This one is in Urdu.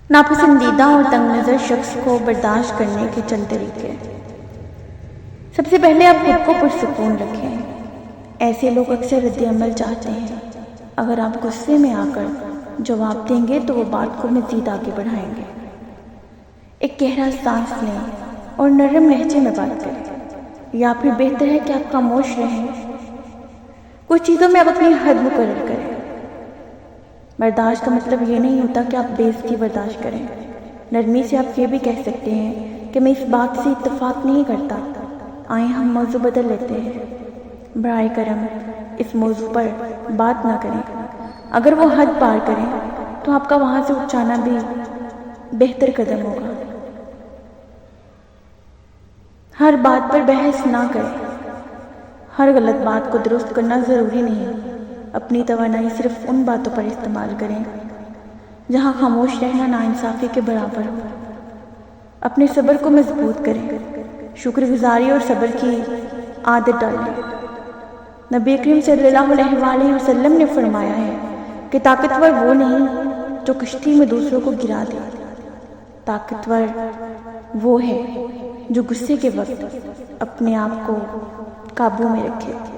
ناپسندیدہ اور تنگ نظر شخص کو برداشت کرنے کے چند طریقے۔ سب سے پہلے آپ خود کو پرسکون رکھیں۔ ایسے لوگ اکثر رد عمل چاہتے ہیں۔ اگر آپ غصے میں آ کر جواب دیں گے تو وہ بات کو مزید آگے بڑھائیں گے۔ ایک گہرا سانس لیں اور نرم لہجے میں بات کریں، یا پھر بہتر ہے کہ آپ خاموش رہیں۔ کچھ چیزوں میں آپ اپنی حد مقرر کریں۔ برداشت کا مطلب یہ نہیں ہوتا کہ آپ بے عزتی برداشت کریں۔ نرمی سے آپ یہ بھی کہہ سکتے ہیں کہ میں اس بات سے اتفاق نہیں کرتا، آئیں ہم موضوع بدل لیتے ہیں۔ برائے کرم اس موضوع پر بات نہ کریں۔ اگر وہ حد پار کریں تو آپ کا وہاں سے اٹھ جانا بھی بہتر قدم ہوگا۔ ہر بات پر بحث نہ کریں۔ ہر غلط بات کو درست کرنا ضروری نہیں۔ اپنی توانائی صرف ان باتوں پر استعمال کریں جہاں خاموش رہنا ناانصافی کے برابر ہو۔ اپنے صبر کو مضبوط کریں۔ شکر گزاری اور صبر کی عادت ڈالیں۔ نبی کریم صلی اللہ علیہ وسلم نے فرمایا ہے کہ طاقتور وہ نہیں جو کشتی میں دوسروں کو گرا دے، طاقتور وہ ہے جو غصے کے وقت اپنے آپ کو قابو میں رکھے۔